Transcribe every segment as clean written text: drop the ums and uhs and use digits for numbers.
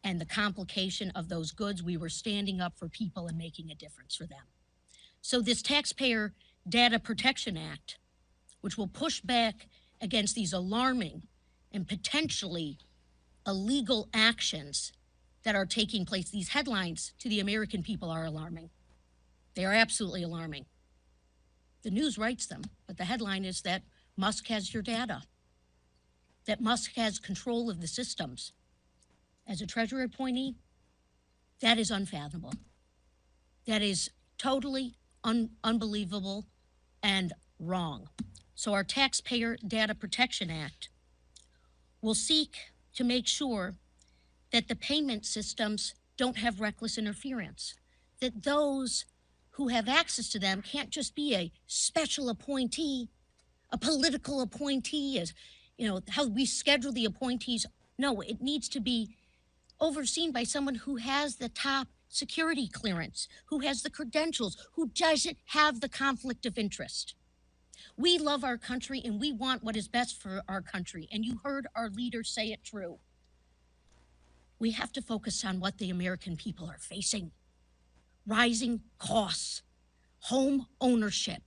and the complication of those goods. We were standing up for people and making a difference for them. So this Taxpayer Data Protection Act, which will push back against these alarming and potentially illegal actions that are taking place. These headlines to the American people are alarming. They are absolutely alarming. The news writes them, but the headline is that Musk has your data, that Musk has control of the systems. As a Treasury appointee, that is unfathomable. That is totally unbelievable and wrong. So our Taxpayer Data Protection Act will seek to make sure that the payment systems don't have reckless interference, that those who have access to them can't just be a special appointee, a political appointee, as you know, how we schedule the appointees. No, it needs to be overseen by someone who has the top security clearance, who has the credentials, who doesn't have the conflict of interest. We love our country and we want what is best for our country. And you heard our leader say it true. We have to focus on what the American people are facing. Rising costs, home ownership,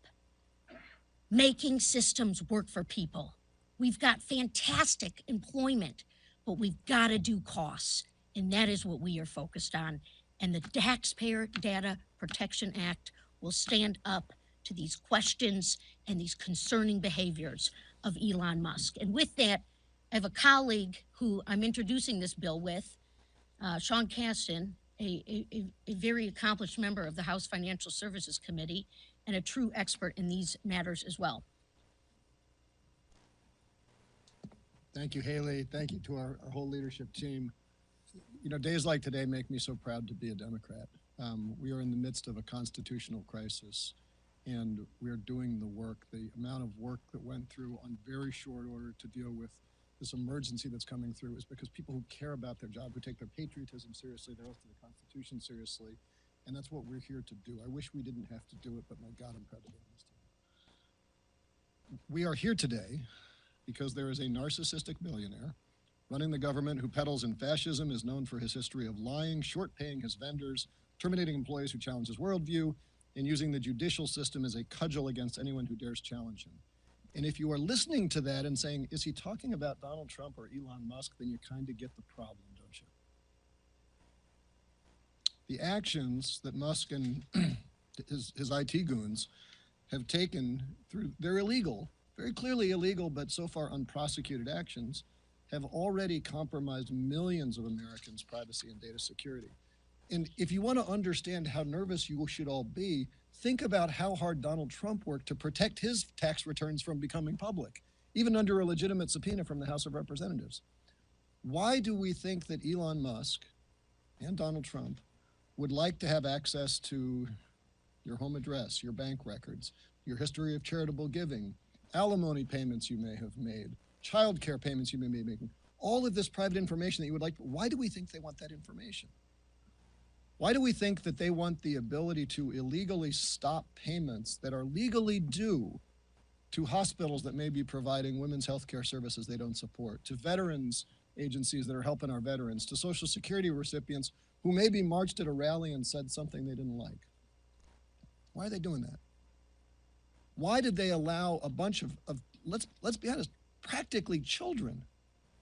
making systems work for people. We've got fantastic employment, but we've got to do costs. And that is what we are focused on. And the Taxpayer Data Protection Act will stand up to these questions and these concerning behaviors of Elon Musk. And with that, I have a colleague who I'm introducing this bill with, Sean Casten, a very accomplished member of the House Financial Services Committee and a true expert in these matters as well. Thank you, Haley. Thank you to our whole leadership team. You know, days like today make me so proud to be a Democrat. We are in the midst of a constitutional crisis, and we are doing the work. The amount of work that went through on very short order to deal with this emergency that's coming through is because people who care about their job, who take their patriotism seriously, their oath to the Constitution seriously, and that's what we're here to do. I wish we didn't have to do it, but my God, I'm proud to be on this team. We are here today because there is a narcissistic billionaire running the government who peddles in fascism, is known for his history of lying, short-paying his vendors, terminating employees who challenge his worldview, and using the judicial system as a cudgel against anyone who dares challenge him. And if you are listening to that and saying, is he talking about Donald Trump or Elon Musk, then you kind of get the problem, don't you? The actions that Musk and his IT goons have taken through, they're illegal, very clearly illegal, but so far unprosecuted actions, have already compromised millions of Americans' privacy and data security. And if you want to understand how nervous you should all be, think about how hard Donald Trump worked to protect his tax returns from becoming public, even under a legitimate subpoena from the House of Representatives. Why do we think that Elon Musk and Donald Trump would like to have access to your home address, your bank records, your history of charitable giving, alimony payments you may have made, child care payments you may be making, all of this private information that you would like? Why do we think they want that information? Why do we think that they want the ability to illegally stop payments that are legally due to hospitals that may be providing women's health care services they don't support, to veterans agencies that are helping our veterans, to Social Security recipients who maybe marched at a rally and said something they didn't like? Why are they doing that? Why did they allow a bunch of let's be honest, practically children,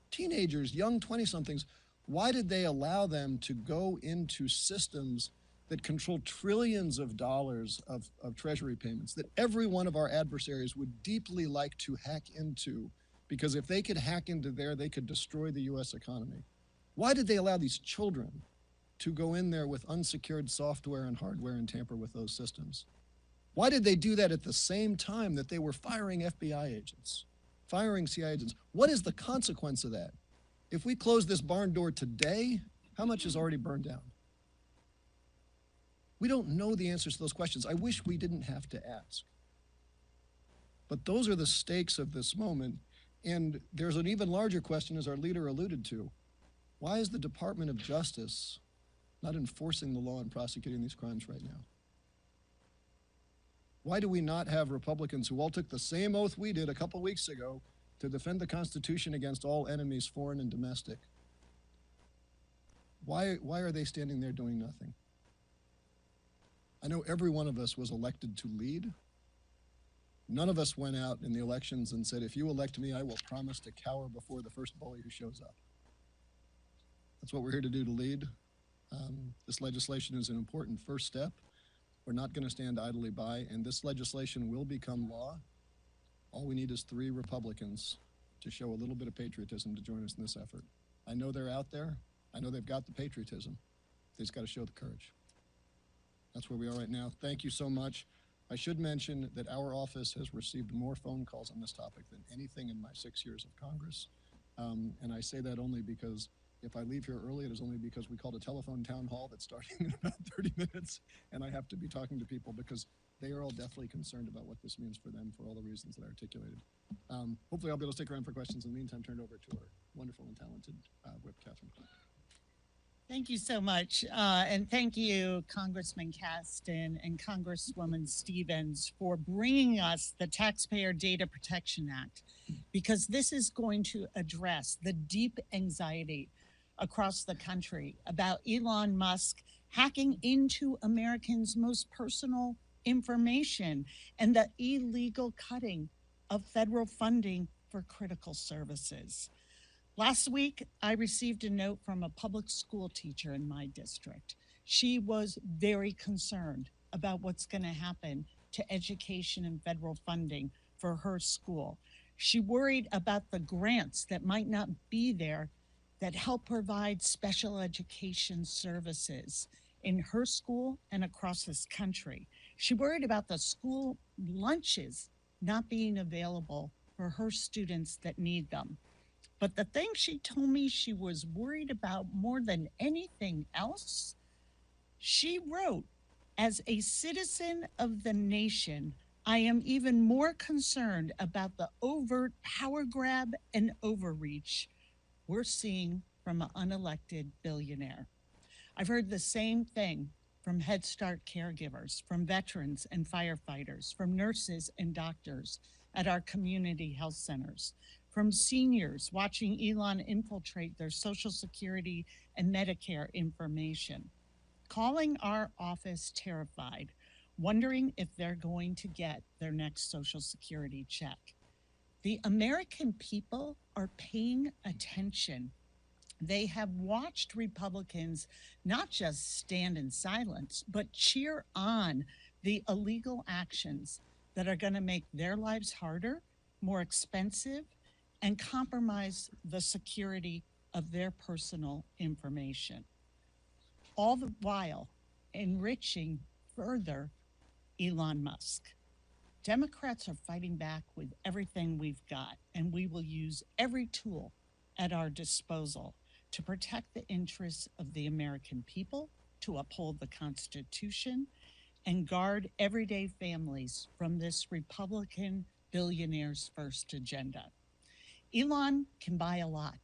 teenagers, young 20-somethings, why did they allow them to go into systems that control trillions of dollars of treasury payments that every one of our adversaries would deeply like to hack into? Because if they could hack into there, they could destroy the US economy. Why did they allow these children to go in there with unsecured software and hardware and tamper with those systems? Why did they do that at the same time that they were firing FBI agents, firing CIA agents? What is the consequence of that? If we close this barn door today, how much is already burned down? We don't know the answers to those questions. I wish we didn't have to ask. But those are the stakes of this moment. And there's an even larger question, as our leader alluded to. Why is the Department of Justice not enforcing the law and prosecuting these crimes right now? Why do we not have Republicans who all took the same oath we did a couple weeks ago to defend the Constitution against all enemies, foreign and domestic? Why are they standing there doing nothing? I know every one of us was elected to lead. None of us went out in the elections and said, if you elect me, I will promise to cower before the first bully who shows up. That's what we're here to do, to lead. This legislation is an important first step. We're not going to stand idly by, and this legislation will become law. All we need is 3 Republicans to show a little bit of patriotism to join us in this effort. I know they're out there. I know they've got the patriotism. They just got to show the courage. That's where we are right now. Thank you so much. I should mention that our office has received more phone calls on this topic than anything in my 6 years of Congress. And I say that only because if I leave here early, it is only because we called a telephone town hall that's starting in about 30 minutes, and I have to be talking to people because they are all deathly concerned about what this means for them for all the reasons that I articulated. Hopefully I'll be able to stick around for questions. In the meantime, turn it over to our wonderful and talented Whip, Catherine Clark. Thank you so much. And thank you, Congressman Caston and Congresswoman Stevens, for bringing us the Taxpayer Data Protection Act, because this is going to address the deep anxiety across the country about Elon Musk hacking into Americans' most personal information and the illegal cutting of federal funding for critical services. Last week, I received a note from a public school teacher in my district. She was very concerned about what's going to happen to education and federal funding for her school. She worried about the grants that might not be there that help provide special education services in her school and across this country. She worried about the school lunches not being available for her students that need them. But the thing she told me she was worried about more than anything else, she wrote, as a citizen of the nation, I am even more concerned about the overt power grab and overreach we're seeing from an unelected billionaire. I've heard the same thing from Head Start caregivers, from veterans and firefighters, from nurses and doctors at our community health centers, from seniors watching Elon infiltrate their Social Security and Medicare information, calling our office terrified, wondering if they're going to get their next Social Security check. The American people are paying attention. They have watched Republicans not just stand in silence, but cheer on the illegal actions that are going to make their lives harder, more expensive, and compromise the security of their personal information. All the while enriching further Elon Musk. Democrats are fighting back with everything we've got, and we will use every tool at our disposal to protect the interests of the American people, to uphold the Constitution, and guard everyday families from this Republican billionaire's first agenda. Elon can buy a lot.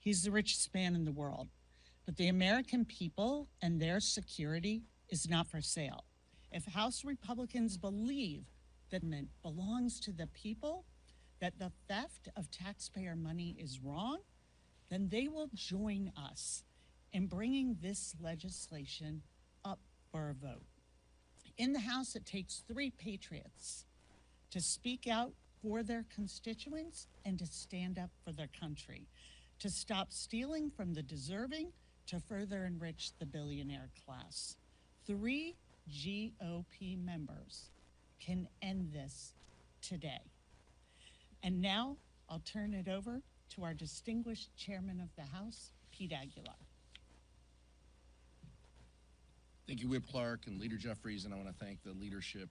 He's the richest man in the world, but the American people and their security is not for sale. If House Republicans believe that it belongs to the people, that the theft of taxpayer money is wrong, then they will join us in bringing this legislation up for a vote. In the House, it takes 3 patriots to speak out for their constituents and to stand up for their country, to stop stealing from the deserving, to further enrich the billionaire class. 3 GOP members can end this today. And now I'll turn it over to our distinguished chairman of the House, Pete Aguilar. Thank you, Whip Clark and Leader Jeffries, and I want to thank the leadership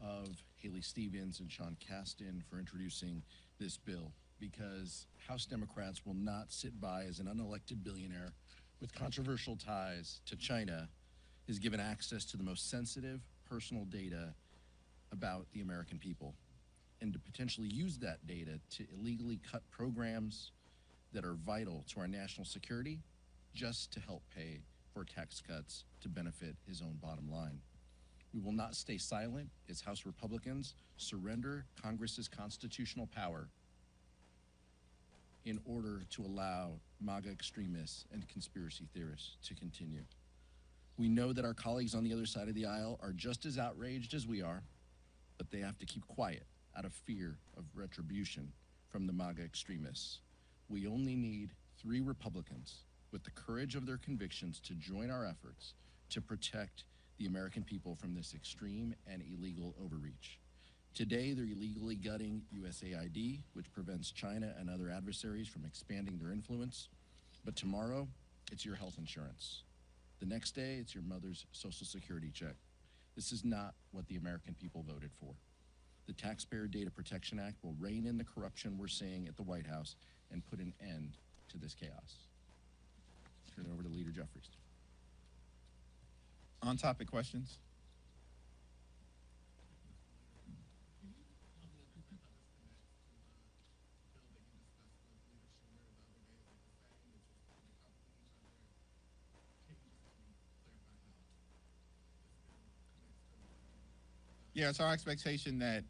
of Haley Stevens and Sean Caston for introducing this bill, because House Democrats will not sit by as an unelected billionaire with controversial ties to China is given access to the most sensitive personal data about the American people, and to potentially use that data to illegally cut programs that are vital to our national security just to help pay for tax cuts to benefit his own bottom line. We will not stay silent as House Republicans surrender Congress's constitutional power in order to allow MAGA extremists and conspiracy theorists to continue. We know that our colleagues on the other side of the aisle are just as outraged as we are, but they have to keep quiet out of fear of retribution from the MAGA extremists. We only need 3 Republicans with the courage of their convictions to join our efforts to protect the American people from this extreme and illegal overreach. Today, they're illegally gutting USAID, which prevents China and other adversaries from expanding their influence. But tomorrow, it's your health insurance. The next day, it's your mother's Social Security check. This is not what the American people voted for. The Taxpayer Data Protection Act will rein in the corruption we're seeing at the White House and put an end to this chaos. Turn it over to Leader Jeffries. On-topic questions? Yeah, it's our expectation that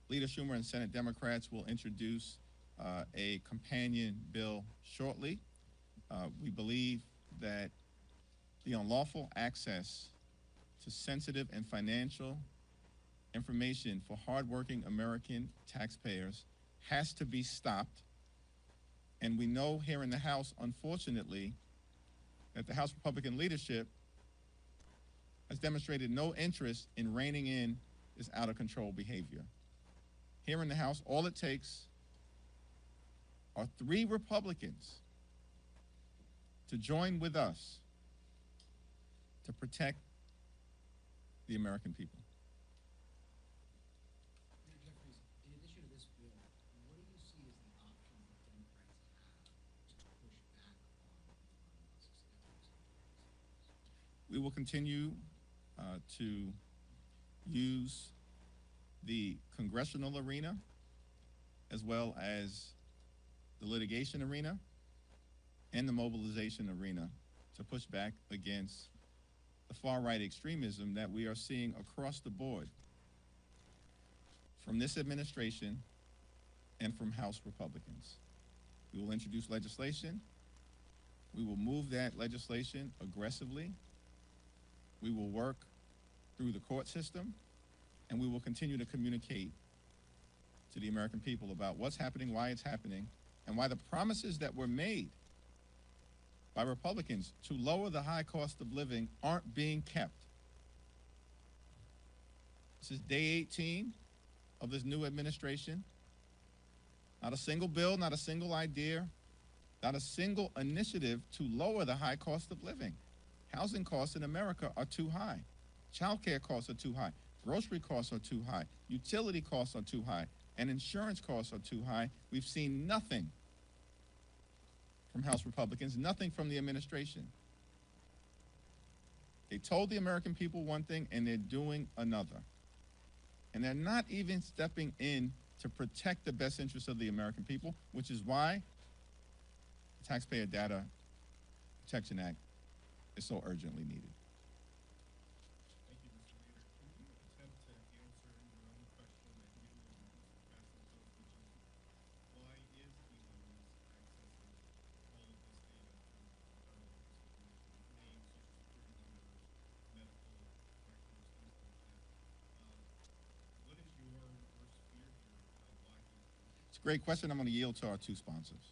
Leader Schumer and Senate Democrats will introduce a companion bill shortly. We believe that the unlawful access to sensitive and financial information for hardworking American taxpayers has to be stopped. And we know here in the House, unfortunately, that the House Republican leadership has demonstrated no interest in reining in this out-of-control behavior. Here in the House, all it takes are 3 Republicans to join with us to protect the American people. Mayor Jeffries, in addition to this bill, what do you see as the options that Democrats have to push back on Musk's efforts? We will continue to use the congressional arena as well as the litigation arena and the mobilization arena to push back against the far-right extremism that we are seeing across the board from this administration and from House Republicans. We will introduce legislation. We will move that legislation aggressively. We will work through the court system, and we will continue to communicate to the American people about what's happening, why it's happening, and why the promises that were made by Republicans to lower the high cost of living aren't being kept. This is day 18 of this new administration. Not a single bill, not a single idea, not a single initiative to lower the high cost of living. Housing costs in America are too high. Child care costs are too high. Grocery costs are too high. Utility costs are too high. And insurance costs are too high. We've seen nothing from House Republicans, nothing from the administration. They told the American people one thing and they're doing another. And they're not even stepping in to protect the best interests of the American people, which is why the Taxpayer Data Protection Act is so urgently needed. Thank you, Mr. Leader. Can you attempt to answer your own question that you and Mr. Castle posed, which is why is Elon Musk accessing all of this data from federal institutions, names, social security numbers, medical records, things like that? What is your worst fear here about why he's doing it? It's a great question. I'm going to yield to our 2 sponsors.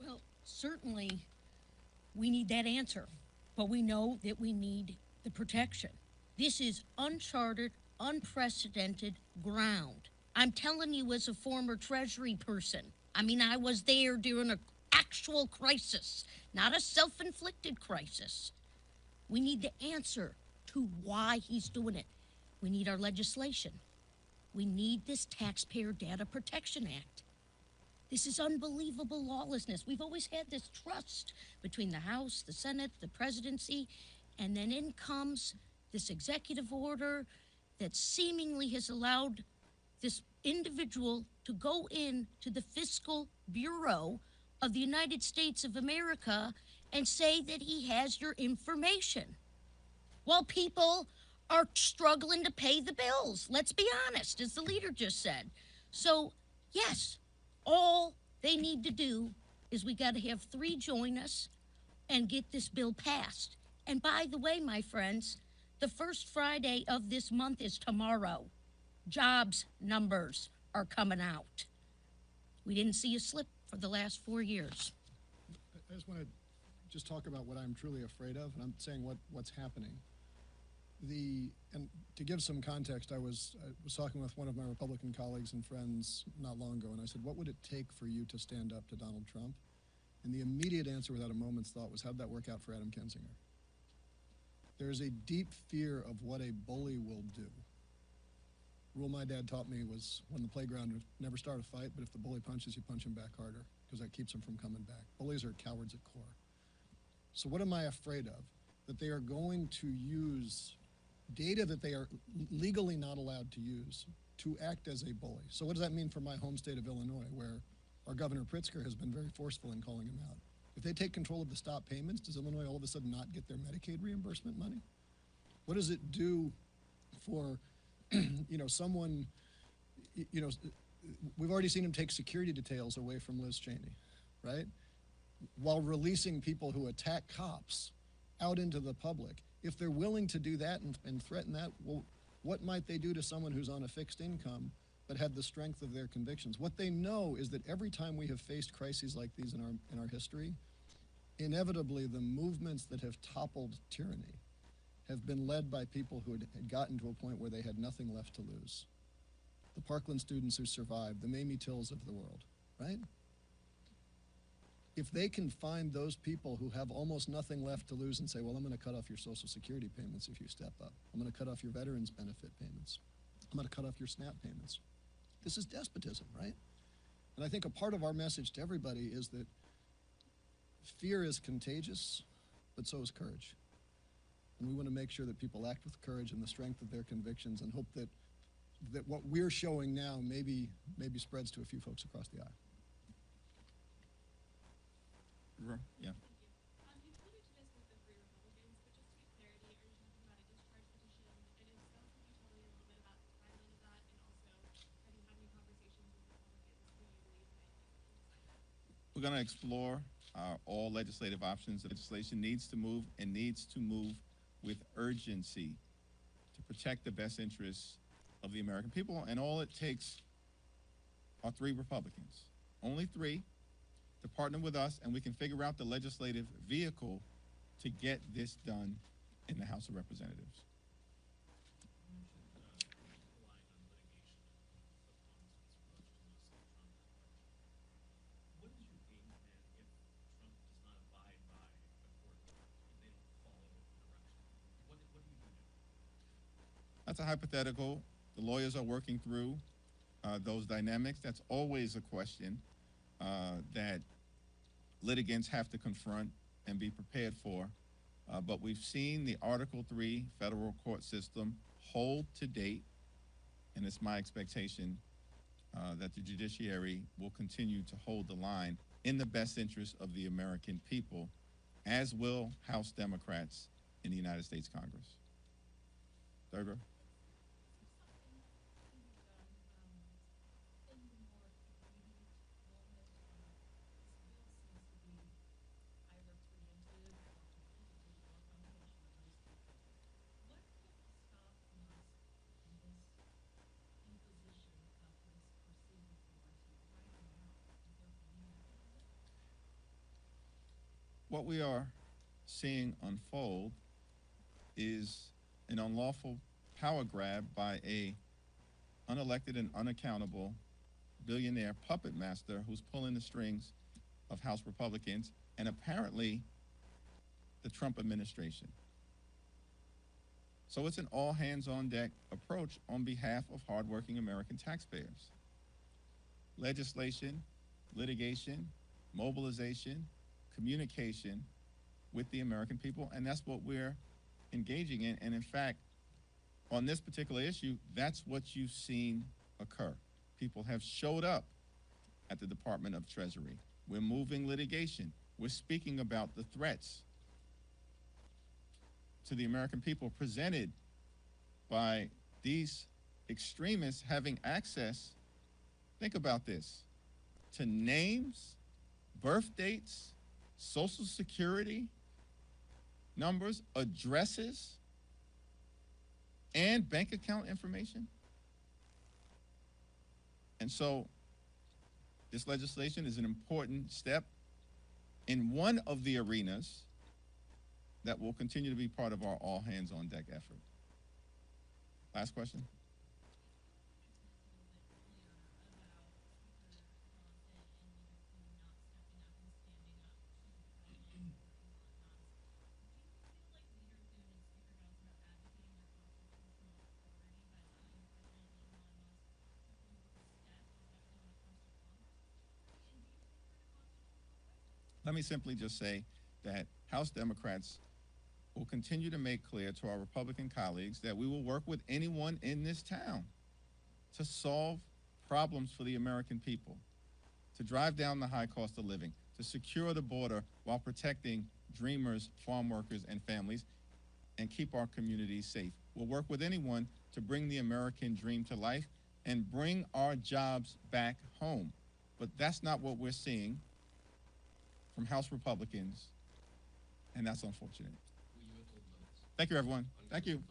Well, certainly we need that answer, but we know that we need the protection. This is uncharted, unprecedented ground. I'm telling you as a former Treasury person. I mean, I was there during an actual crisis, not a self-inflicted crisis. We need the answer to why he's doing it. We need our legislation. We need this Taxpayer Data Protection Act. This is unbelievable lawlessness. We've always had this trust between the House, the Senate, the presidency, and then in comes this executive order that seemingly has allowed this individual to go in to the Fiscal Bureau of the United States of America and say that he has your information while people are struggling to pay the bills. Let's be honest, as the leader just said. So, yes, all they need to do is we got to have 3 join us and get this bill passed. And by the way, my friends, the first Friday of this month is tomorrow. Jobs numbers are coming out. We didn't see a slip for the last 4 years. I just want to just talk about what I'm truly afraid of, and I'm saying what's happening. And to give some context, I was talking with one of my Republican colleagues and friends not long ago, and I said, what would it take for you to stand up to Donald Trump? And the immediate answer without a moment's thought was, how'd that work out for Adam Kinzinger? There is a deep fear of what a bully will do. Rule my dad taught me was when the playground, never start a fight, but if the bully punches, you punch him back harder, because that keeps him from coming back. Bullies are cowards at core. So what am I afraid of? That they are going to use data that they are legally not allowed to use to act as a bully. So what does that mean for my home state of Illinois, where our Governor Pritzker has been very forceful in calling him out? If they take control of the stop payments, does Illinois all of a sudden not get their Medicaid reimbursement money? What does it do for, someone, we've already seen him take security details away from Liz Cheney, right? While releasing people who attack cops out into the public. If they're willing to do that and threaten that, well, what might they do to someone who's on a fixed income but had the strength of their convictions? What they know is that every time we have faced crises like these in our history, inevitably the movements that have toppled tyranny have been led by people who had gotten to a point where they had nothing left to lose. The Parkland students who survived, the Mamie Tills of the world, right? If they can find those people who have almost nothing left to lose and say, well, I'm going to cut off your Social Security payments if you step up. I'm going to cut off your veterans benefit payments. I'm going to cut off your SNAP payments. This is despotism, right? And I think a part of our message to everybody is that fear is contagious, but so is courage. And we want to make sure that people act with courage and the strength of their convictions, and hope that what we're showing now maybe spreads to a few folks across the aisle. Yeah. You alluded to this with the 3 Republicans, but just to get clarity, are you talking about a discharge petition? And if so, could you tell me a little bit about the timeline of that? And also, have you had any conversations with Republicans who you believe might be able to decide? We're going to explore all legislative options. The legislation needs to move, and needs to move with urgency to protect the best interests of the American people. And all it takes are 3 Republicans, only 3, to partner with us, and we can figure out the legislative vehicle to get this done in the House of Representatives. What is your game plan if Trump does not abide by the court, if they don't follow direction? What do you do? That's a hypothetical. The lawyers are working through those dynamics. That's always a question that litigants have to confront and be prepared for. But we've seen the Article 3 federal court system hold to date, and it's my expectation that the judiciary will continue to hold the line in the best interest of the American people, as will House Democrats in the United States Congress. Third row. What we are seeing unfold is an unlawful power grab by a unelected and unaccountable billionaire puppet master who's pulling the strings of House Republicans and apparently the Trump administration. So it's an all hands on deck approach on behalf of hardworking American taxpayers. Legislation, litigation, mobilization, communication with the American people, and that's what we're engaging in. And in fact, on this particular issue, that's what you've seen occur. People have showed up at the Department of Treasury. We're moving litigation. We're speaking about the threats to the American people presented by these extremists having access, think about this, to names, birth dates, social security numbers, addresses, and bank account information. And so this legislation is an important step in one of the arenas that will continue to be part of our all hands on deck effort. Last question. Let me simply just say that House Democrats will continue to make clear to our Republican colleagues that we will work with anyone in this town to solve problems for the American people, to drive down the high cost of living, to secure the border while protecting dreamers, farm workers, and families, and keep our communities safe. We'll work with anyone to bring the American dream to life and bring our jobs back home. But that's not what we're seeing from House Republicans, and that's unfortunate. Thank you, everyone. Thank you.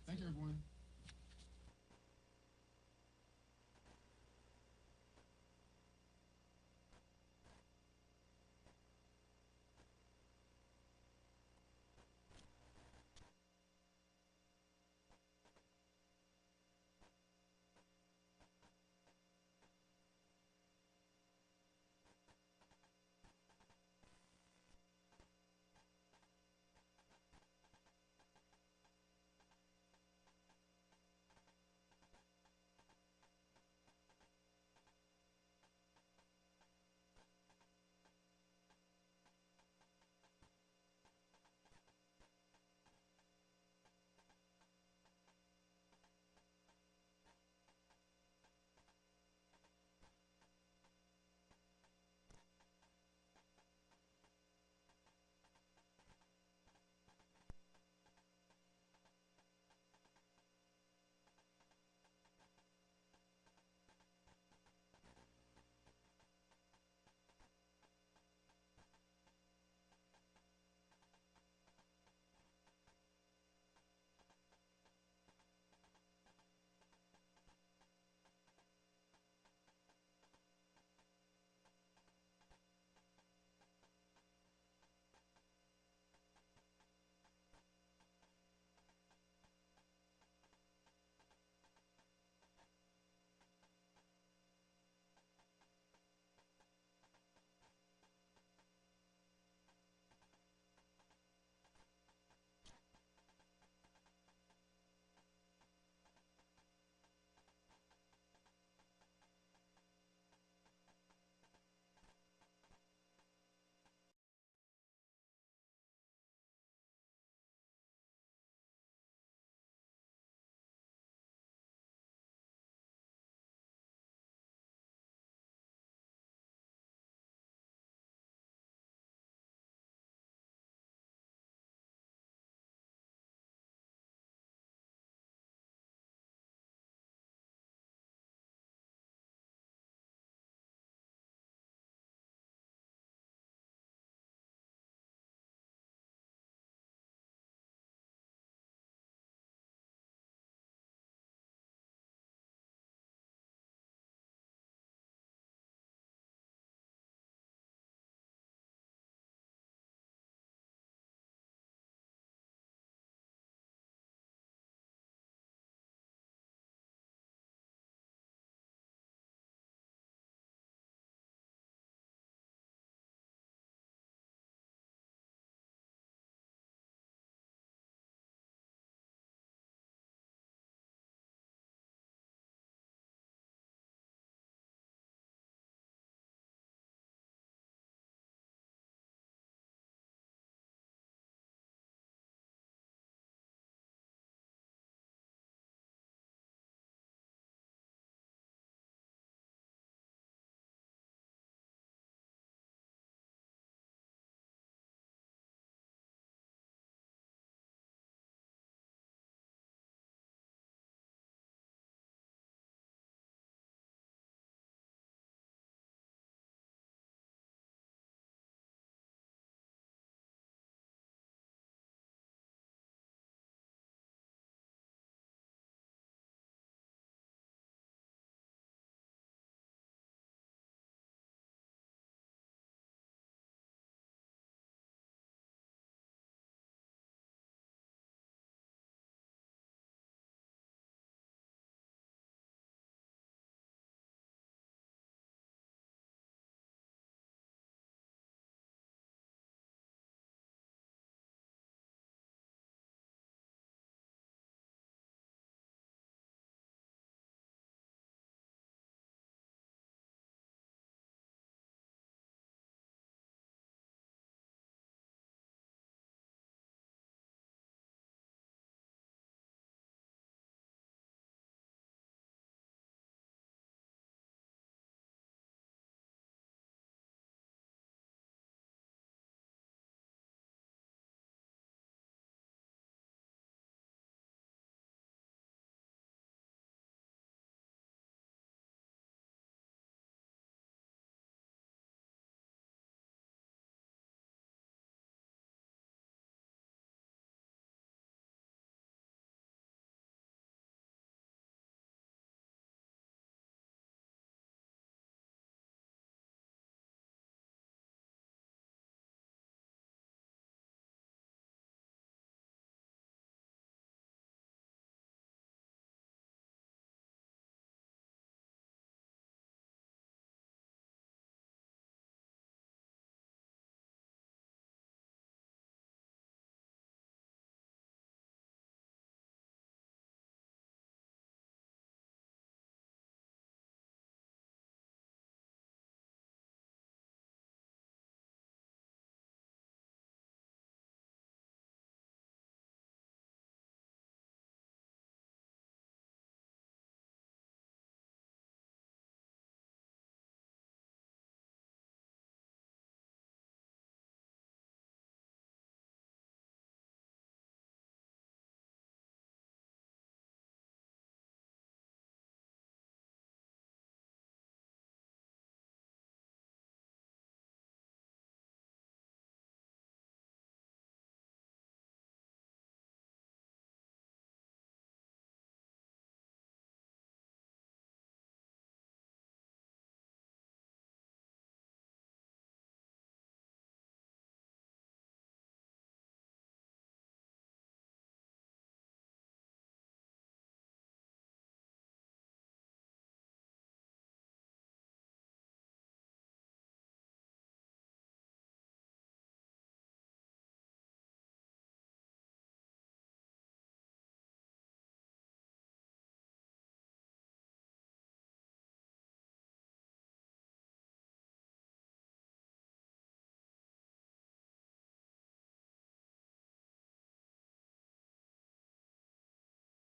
Thank you, everyone.